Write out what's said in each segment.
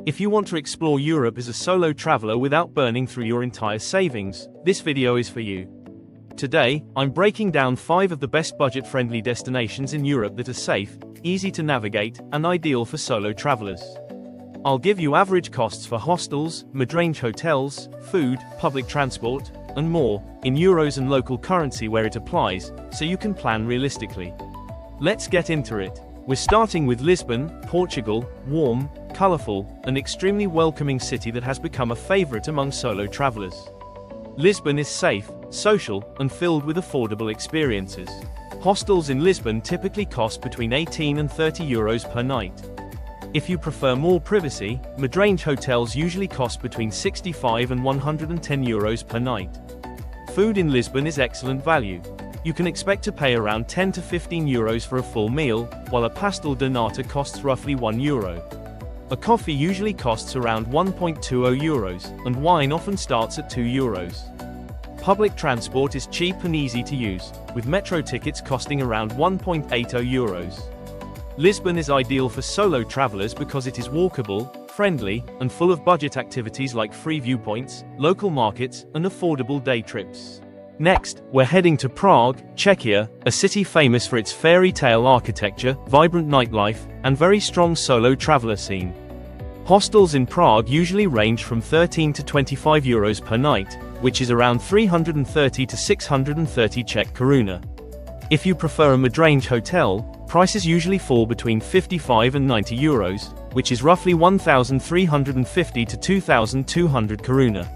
If you want to explore Europe as a solo traveler without burning through your entire savings, this video is for you. Today, I'm breaking down 5 of the best budget-friendly destinations in Europe that are safe, easy to navigate, and ideal for solo travelers. I'll give you average costs for hostels, mid-range hotels, food, public transport, and more, in euros and local currency where it applies, so you can plan realistically. Let's get into it. We're starting with Lisbon, Portugal, warm, colorful, and extremely welcoming city that has become a favorite among solo travelers. Lisbon is safe, social, and filled with affordable experiences. Hostels in Lisbon typically cost between 18 and 30 euros per night. If you prefer more privacy, mid-range hotels usually cost between 65 and 110 euros per night. Food in Lisbon is excellent value. You can expect to pay around 10 to 15 euros for a full meal, while a pastel de nata costs roughly 1 euro. A coffee usually costs around 1.20 euros, and wine often starts at 2 euros. Public transport is cheap and easy to use, with metro tickets costing around 1.80 euros. Lisbon is ideal for solo travelers because it is walkable, friendly, and full of budget activities like free viewpoints, local markets, and affordable day trips. Next, we're heading to Prague, Czechia, a city famous for its fairy tale architecture, vibrant nightlife, and very strong solo traveler scene. Hostels in Prague usually range from 13 to 25 euros per night, which is around 330 to 630 Czech koruna. If you prefer a mid-range hotel, prices usually fall between 55 and 90 euros, which is roughly 1,350 to 2,200 koruna.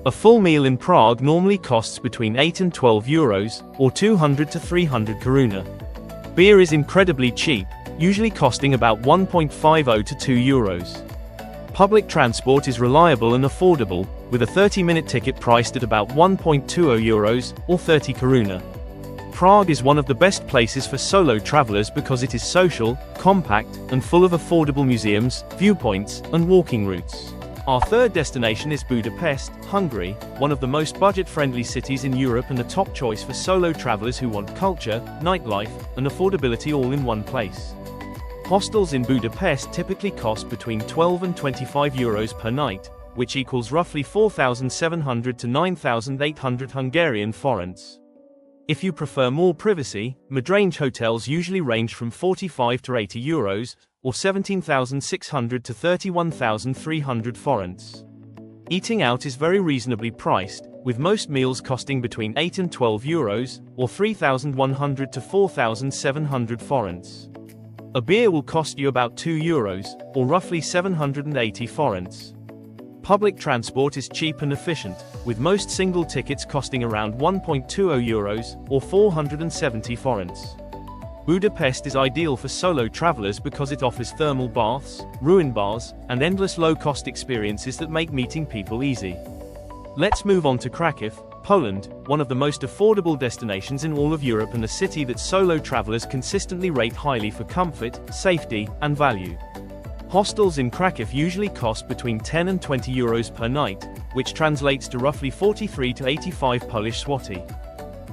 A full meal in Prague normally costs between 8 and 12 euros, or 200 to 300 koruna. Beer is incredibly cheap, usually costing about 1.50 to 2 euros. Public transport is reliable and affordable, with a 30-minute ticket priced at about 1.20 euros, or 30 koruna. Prague is one of the best places for solo travelers because it is social, compact, and full of affordable museums, viewpoints, and walking routes. Our third destination is Budapest, Hungary, one of the most budget-friendly cities in Europe and a top choice for solo travelers who want culture, nightlife, and affordability all in one place. Hostels in Budapest typically cost between 12 and 25 euros per night, which equals roughly 4,700 to 9,800 Hungarian forints. If you prefer more privacy, mid-range hotels usually range from 45 to 80 euros, or 17,600 to 31,300 forints. Eating out is very reasonably priced, with most meals costing between 8 and 12 euros, or 3,100 to 4,700 forints. A beer will cost you about 2 euros, or roughly 780 forints. Public transport is cheap and efficient, with most single tickets costing around 1.20 euros, or 470 forints. Budapest is ideal for solo travelers because it offers thermal baths, ruin bars, and endless low-cost experiences that make meeting people easy. Let's move on to Kraków, Poland, one of the most affordable destinations in all of Europe and a city that solo travelers consistently rate highly for comfort, safety, and value. Hostels in Kraków usually cost between 10 and 20 euros per night, which translates to roughly 43 to 85 Polish zloty.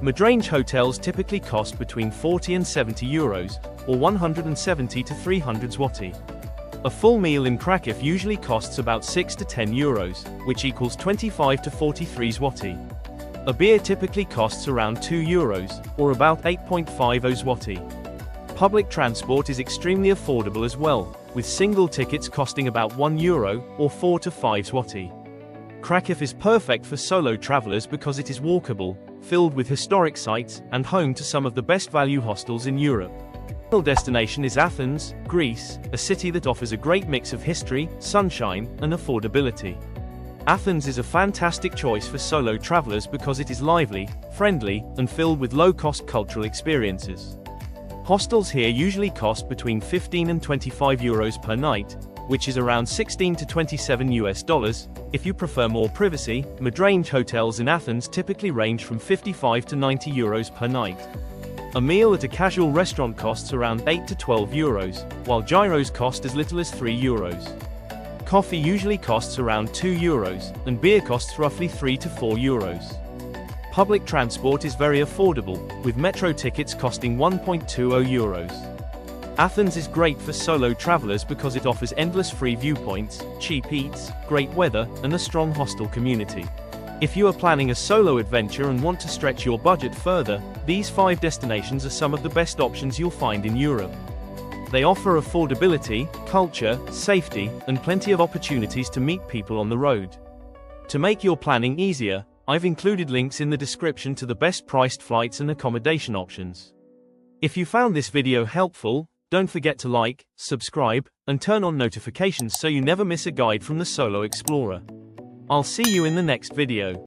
Mid-range hotels typically cost between 40 and 70 euros, or 170 to 300 zloty. A full meal in Kraków usually costs about 6 to 10 euros, which equals 25 to 43 zloty. A beer typically costs around 2 euros, or about 8.50 zloty. Public transport is extremely affordable as well, with single tickets costing about 1 euro, or 4 to 5 zloty. Kraków is perfect for solo travelers because it is walkable, filled with historic sites, and home to some of the best value hostels in Europe. The final destination is Athens, Greece, a city that offers a great mix of history, sunshine, and affordability. Athens is a fantastic choice for solo travelers because it is lively, friendly, and filled with low-cost cultural experiences. Hostels here usually cost between 15 and 25 euros per night, which is around 16 to 27 US dollars. If you prefer more privacy, mid-range hotels in Athens typically range from 55 to 90 euros per night. A meal at a casual restaurant costs around 8 to 12 euros, while gyros cost as little as 3 euros. Coffee usually costs around 2 euros, and beer costs roughly 3 to 4 euros. Public transport is very affordable, with metro tickets costing 1.20 euros. Athens is great for solo travelers because it offers endless free viewpoints, cheap eats, great weather, and a strong hostel community. If you are planning a solo adventure and want to stretch your budget further, these 5 destinations are some of the best options you'll find in Europe. They offer affordability, culture, safety, and plenty of opportunities to meet people on the road. To make your planning easier, I've included links in the description to the best priced flights and accommodation options. If you found this video helpful, don't forget to like, subscribe, and turn on notifications so you never miss a guide from the Solo Explorer. I'll see you in the next video.